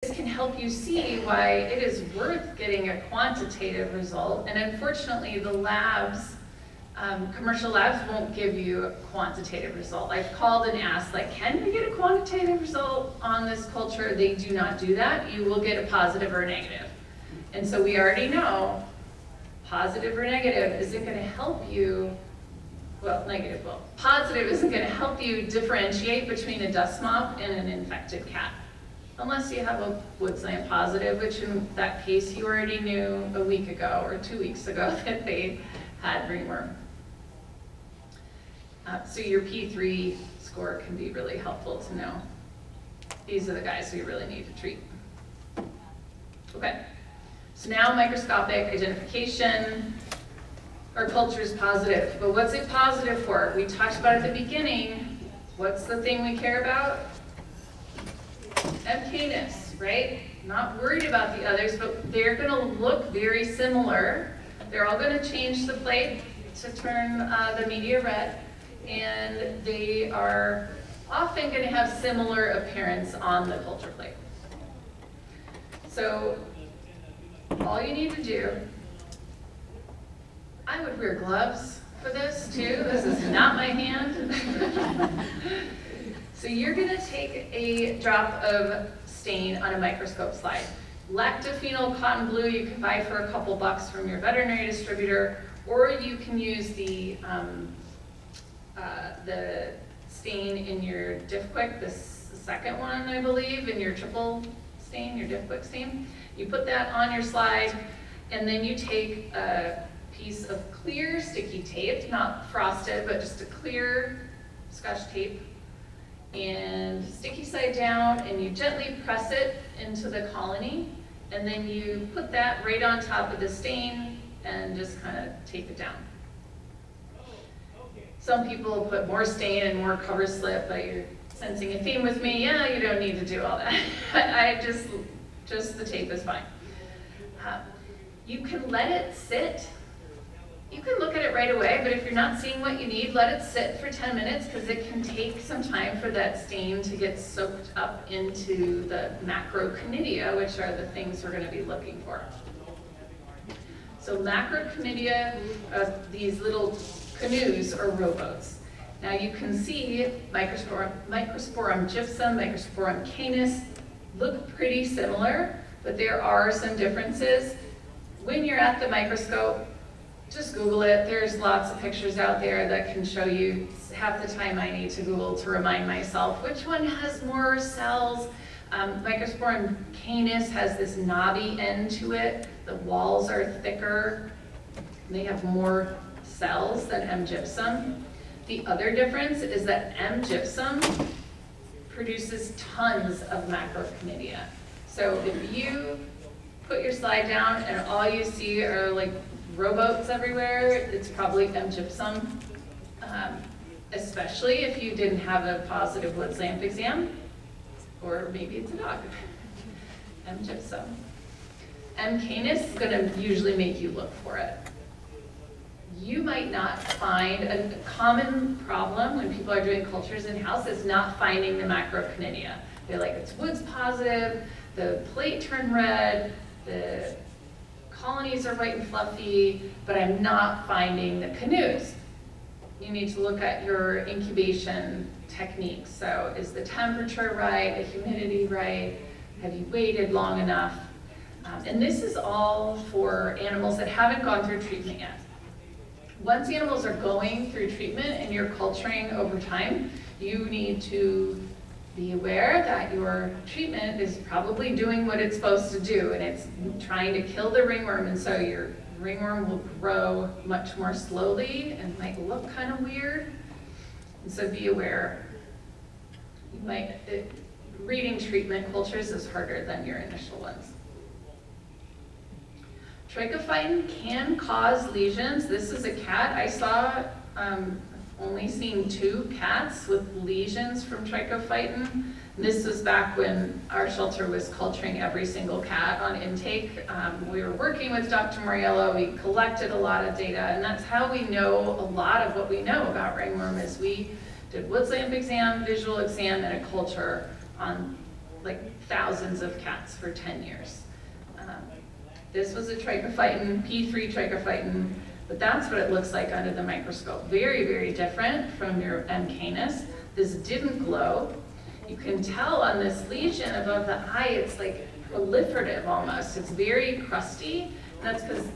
this can help you see why it is worth getting a quantitative result. And unfortunately, the labs, commercial labs won't give you a quantitative result. I've called and asked, like, can we get a quantitative result on this culture? They do not do that. You will get a positive or a negative. And so we already know positive or negative isn't going to help you, well, negative, well, positive isn't going to help you differentiate between a dust mop and an infected cat. Unless you have a woodsland positive, which in that case you already knew a week ago or 2 weeks ago that they had ringworm. So your P3 score can be really helpful to know. These are the guys we really need to treat. Okay, so now microscopic identification. Our culture is positive, but what's it positive for? We talked about at the beginning, what's the thing we care about? MKness, right? Not worried about the others, but they're going to look very similar. They're all going to change the plate to turn the media red, and they are often going to have similar appearance on the culture plate. So all you need to do, I would wear gloves for this too. This is not my hand. So you're going to take a drop of stain on a microscope slide. Lactophenol cotton blue you can buy for a couple bucks from your veterinary distributor, or you can use the stain in your Diff Quick, this second one I believe, in your triple stain, your Diff Quick stain. You put that on your slide, and then you take a piece of clear sticky tape, not frosted, but just a clear Scotch tape, and sticky side down, and you gently press it into the colony, and then you put that right on top of the stain and just kind of tape it down. Some people put more stain and more cover slip, but you're sensing a theme with me. Yeah, you don't need to do all that. I just the tape is fine. You can let it sit. You can look at it right away, but if you're not seeing what you need, let it sit for 10 minutes because it can take some time for that stain to get soaked up into the macroconidia, which are the things we're going to be looking for. So macroconidia, these little canoes or rowboats. Now you can see Microsporum gypsum, Microsporum canis look pretty similar, but there are some differences. When you're at the microscope, just Google it. There's lots of pictures out there that can show you. Half the time I need to Google to remind myself which one has more cells. Microsporum canis has this knobby end to it. The walls are thicker. They have more cells than M. gypsum. The other difference is that M. gypsum produces tons of macroconidia. So if you put your slide down and all you see are like rowboats everywhere, it's probably M. gypsum, especially if you didn't have a positive woods lamp exam, or maybe it's a dog. M. gypsum. M. canis is going to usually make you look for it. You might not find a common problem when people are doing cultures in-house is not finding the macroconidia. They're like, it's woods positive, the plate turned red, the colonies are white and fluffy, but I'm not finding the canoes. You need to look at your incubation techniques. So is the temperature right, the humidity right? Have you waited long enough? And this is all for animals that haven't gone through treatment yet. Once animals are going through treatment and you're culturing over time, you need to be aware that your treatment is probably doing what it's supposed to do, and it's trying to kill the ringworm, and so your ringworm will grow much more slowly and might look kind of weird. And so be aware. You might, reading treatment cultures is harder than your initial ones. Trichophyton can cause lesions. This is a cat. I saw, only seen 2 cats with lesions from trichophyton. This was back when our shelter was culturing every single cat on intake. We were working with Dr. Moriello. We collected a lot of data, and that's how we know a lot of what we know about ringworm is we did woods lamp exam, visual exam, and a culture on like thousands of cats for 10 years. This was a trichophyton, P3 trichophyton, but that's what it looks like under the microscope. Very, very different from your M. canis. This didn't glow. You can tell on this lesion above the eye, it's like proliferative almost. It's very crusty. And that's because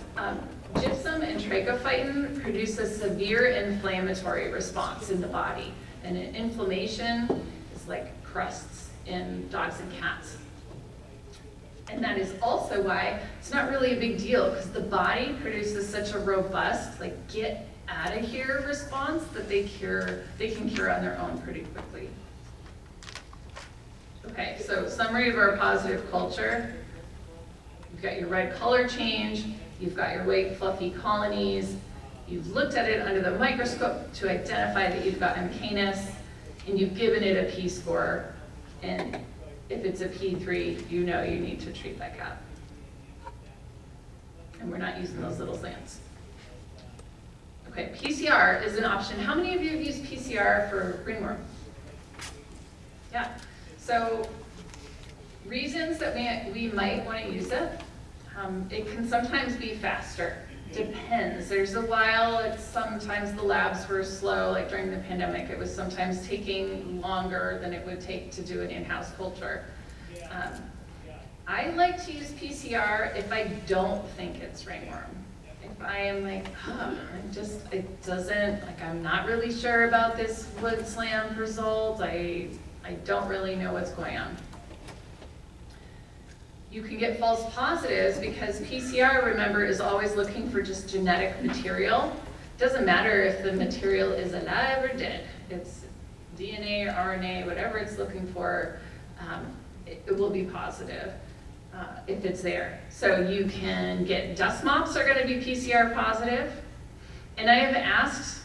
gypsum and trichophyton produce a severe inflammatory response in the body. And inflammation is like crusts in dogs and cats. And that is also why it's not really a big deal, because the body produces such a robust, like, get out of here response that they can cure on their own pretty quickly. Okay, so summary of our positive culture. You've got your red color change, you've got your white fluffy colonies, you've looked at it under the microscope to identify that you've got M. canis, and you've given it a P-score, and if it's a P3, you know you need to treat that cat. And we're not using those little slants. Okay, PCR is an option. How many of you have used PCR for ringworm? Yeah. So reasons that we might want to use it. It can sometimes be faster. Depends. There's a while, sometimes the labs were slow, like during the pandemic, it was sometimes taking longer than it would take to do an in-house culture. I like to use PCR if I don't think it's ringworm. If I am like, I'm not really sure about this wood slam result, I don't really know what's going on. You can get false positives because PCR, remember, is always looking for just genetic material. It doesn't matter if the material is alive or dead. It's DNA, RNA, whatever it's looking for, it will be positive if it's there. So you can get dust mops are going to be PCR positive. And I have asked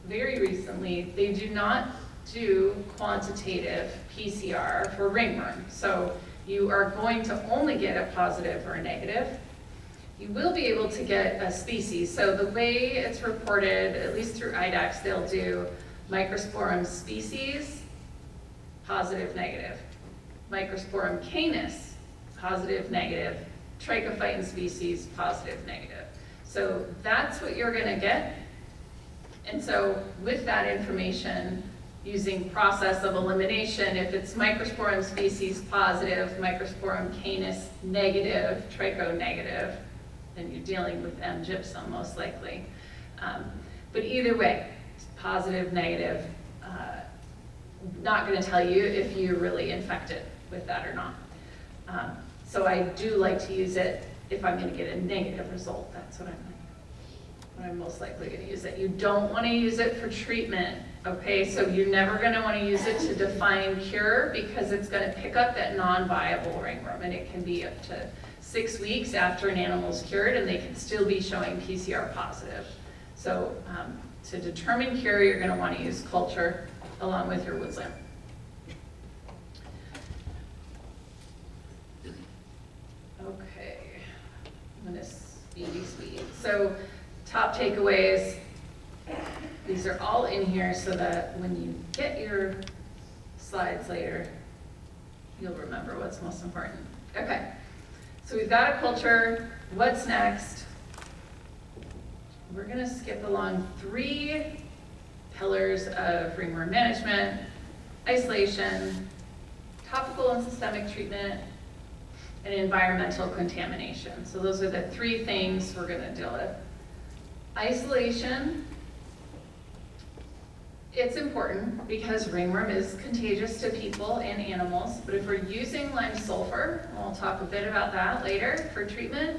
very recently, they do not do quantitative PCR for ringworm. So you are going to only get a positive or a negative. You will be able to get a species. So the way it's reported, at least through IDACS, they'll do Microsporum species, positive, negative. Microsporum canis, positive, negative. Trichophyton species, positive, negative. So that's what you're gonna get. And so with that information, using process of elimination, if it's Microsporum species positive, Microsporum canis negative, tricho negative, then you're dealing with M. gypsum most likely. But either way, it's positive, negative, not going to tell you if you're really infected with that or not. So I do like to use it if I'm going to get a negative result. That's what I'm most likely going to use it. You don't want to use it for treatment. Okay, so you're never going to want to use it to define cure because it's going to pick up that non-viable ringworm, and it can be up to 6 weeks after an animal's cured and they can still be showing PCR positive. So to determine cure, you're going to want to use culture along with your wood slam. Okay, I'm going to speedy. So top takeaways. These are all in here so that when you get your slides later, you'll remember what's most important. Okay, so we've got a culture. What's next? We're going to skip along 3 pillars of ringworm management: isolation, topical and systemic treatment, and environmental contamination. So those are the 3 things we're going to deal with. Isolation. It's important because ringworm is contagious to people and animals, but if we're using lime sulfur, and we'll talk a bit about that later for treatment,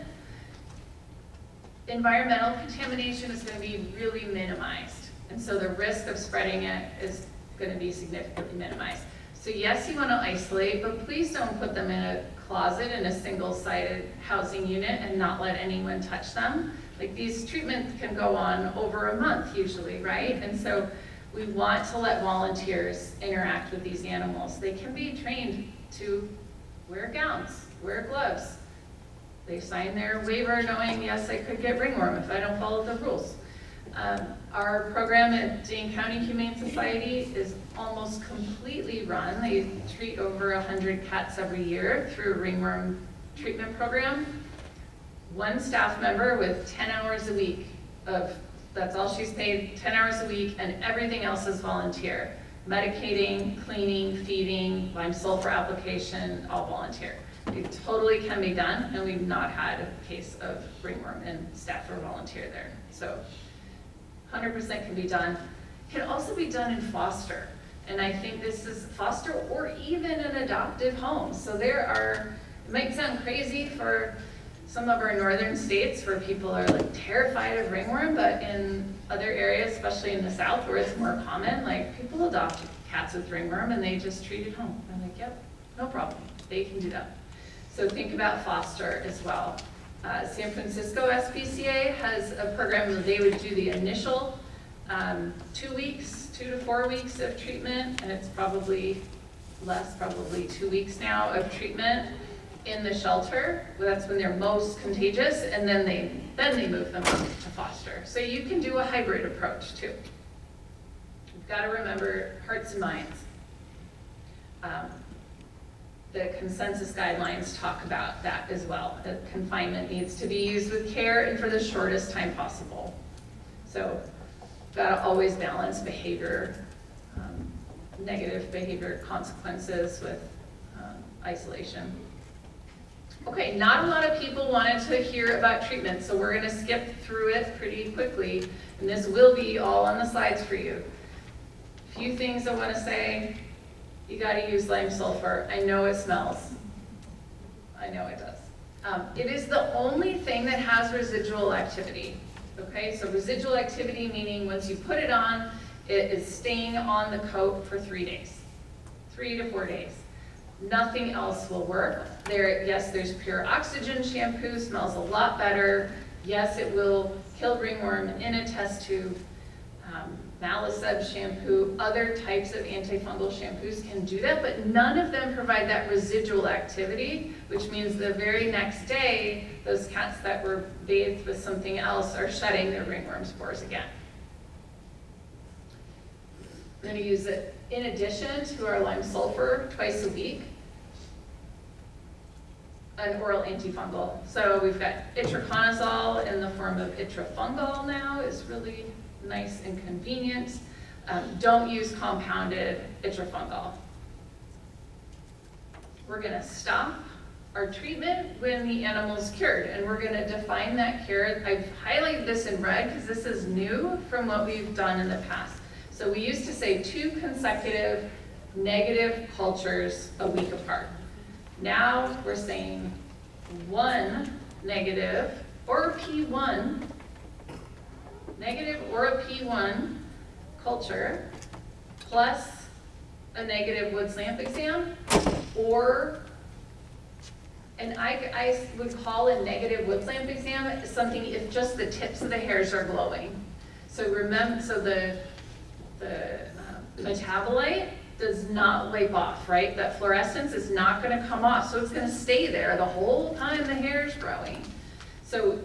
environmental contamination is going to be really minimized. And so the risk of spreading it is going to be significantly minimized. So yes, you want to isolate, but please don't put them in a closet in a single-sided housing unit and not let anyone touch them. Like, these treatments can go on over a month usually, right? And so we want to let volunteers interact with these animals. They can be trained to wear gowns, wear gloves. They sign their waiver knowing, yes, I could get ringworm if I don't follow the rules. Our program at Dane County Humane Society is almost completely run. They treat over 100 cats every year through a ringworm treatment program. One staff member with 10 hours a week that's all she's paid, 10 hours a week, and everything else is volunteer. Medicating, cleaning, feeding, lime sulfur application, all volunteer. It totally can be done, and we've not had a case of ringworm, and staff are volunteer there. So 100% can be done. Can also be done in foster. And I think this is foster or even an adoptive home. So there are, it might sound crazy for some of our northern states where people are like terrified of ringworm, but in other areas, especially in the South where it's more common, like people adopt cats with ringworm and they just treat it home. I'm like, yep, no problem, they can do that. So think about foster as well. San Francisco SPCA has a program where they would do the initial 2 to 4 weeks of treatment, and it's probably less, probably 2 weeks now of treatment in the shelter. That's when they're most contagious, and then they move them up to foster. So you can do a hybrid approach too. You've got to remember hearts and minds. The consensus guidelines talk about that as well. That confinement needs to be used with care and for the shortest time possible. So you've got to always balance behavior, negative behavior consequences with isolation. Okay, not a lot of people wanted to hear about treatment, so we're going to skip through it pretty quickly, and this will be all on the slides for you. A few things I want to say. You got to use lime sulfur. I know it smells. I know it does. It is the only thing that has residual activity. Okay, so residual activity meaning once you put it on, it is staying on the coat for 3 days, 3 to 4 days. Nothing else will work. Yes, there's pure oxygen shampoo, smells a lot better. Yes, it will kill ringworm in a test tube. Malaseb shampoo, other types of antifungal shampoos can do that, but none of them provide that residual activity, which means the very next day, those cats that were bathed with something else are shedding their ringworm spores again. We're going to use it in addition to our lime sulfur twice a week. An oral antifungal. So we've got itraconazole in the form of itrafungal now, is really nice and convenient. Don't use compounded itrafungal. We're going to stop our treatment when the animal's cured, and we're going to define that cure. I've highlighted this in red because this is new from what we've done in the past. So we used to say 2 consecutive negative cultures a week apart. Now we're saying 1 negative or a P1, negative or a P1 culture plus a negative Woods lamp exam, or, and I would call a negative Woods lamp exam something if just the tips of the hairs are glowing. So remember, so the metabolite does not wipe off, right? That fluorescence is not going to come off, so it's going to stay there the whole time the hair is growing. So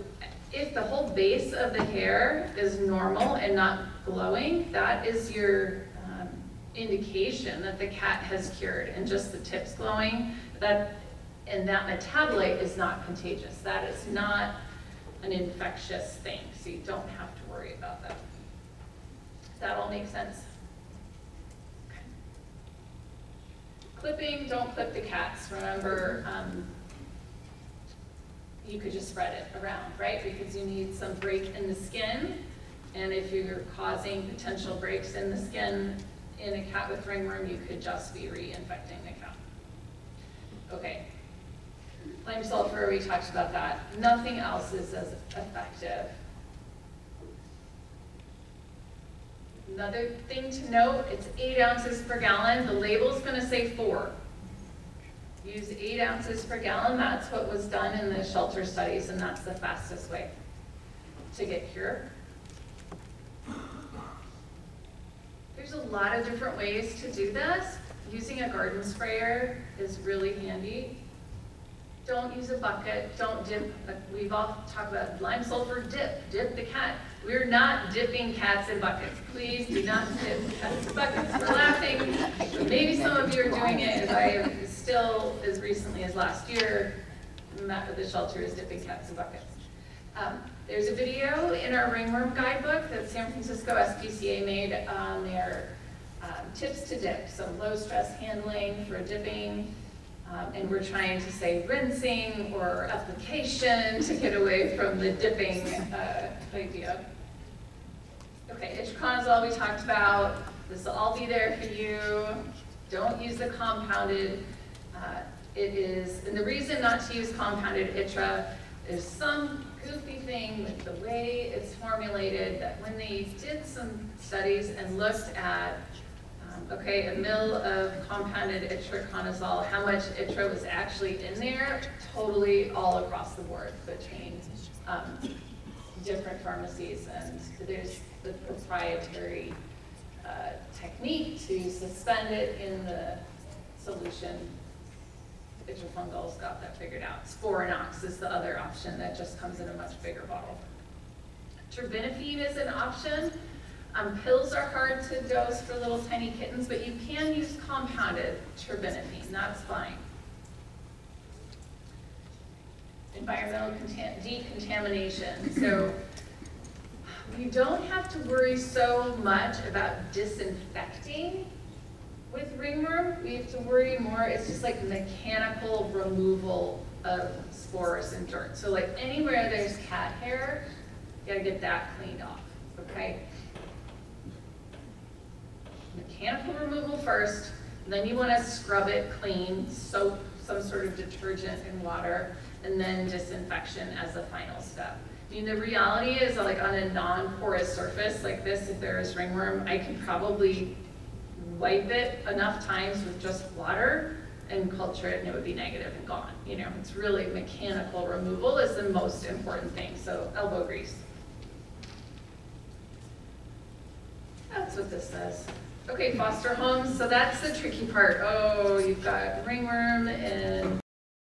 if the whole base of the hair is normal and not glowing, that is your indication that the cat has cured, and just the tips glowing, and that metabolite is not contagious. That is not an infectious thing, so you don't have to worry about that. Does that all make sense? Okay. Clipping, don't clip the cats. Remember, you could just spread it around, right? Because you need some break in the skin, and if you're causing potential breaks in the skin in a cat with ringworm, you could just be reinfecting the cat. Okay, lime sulfur, we talked about that. Nothing else is as effective. Another thing to note, it's 8 ounces per gallon. The label's going to say 4. Use 8 ounces per gallon. That's what was done in the shelter studies, and that's the fastest way to get cured. There's a lot of different ways to do this. Using a garden sprayer is really handy. Don't use a bucket, don't dip, we've all talked about lime sulfur dip the cat. We're not dipping cats in buckets. Please do not dip cats in buckets. We're laughing, but maybe some of you are doing it, as I am still, as recently as last year, met with the shelter is dipping cats in buckets. There's a video in our Ringworm guidebook that San Francisco SPCA made on their tips to dip, so low stress handling for dipping. And we're trying to say rinsing or application to get away from the dipping idea. Okay, itraconazole we talked about. This will all be there for you. Don't use the compounded. And the reason not to use compounded itra is some goofy thing with the way it's formulated that when they did some studies and looked at okay, a mil of compounded itraconazole, how much itra was actually in there, totally all across the board between different pharmacies. And there's the proprietary technique to suspend it in the solution. Itrafungal's got that figured out. Sporanox is the other option that just comes in a much bigger bottle. Terbinafine is an option. Pills are hard to dose for little tiny kittens, but you can use compounded terbinafine, that's fine. Environmental decontamination. So you don't have to worry so much about disinfecting with ringworm. We have to worry more, it's just like mechanical removal of spores and dirt. So like anywhere there's cat hair, you gotta get that cleaned off, okay? Mechanical removal first, then you want to scrub it clean, soap, some sort of detergent and water, and then disinfection as the final step. I mean, the reality is like on a non-porous surface like this, if there is ringworm, I can probably wipe it enough times with just water and culture it and it would be negative and gone. You know, it's really mechanical removal is the most important thing, so elbow grease. That's what this says. Okay, foster homes, so that's the tricky part. Oh, you've got ringworm and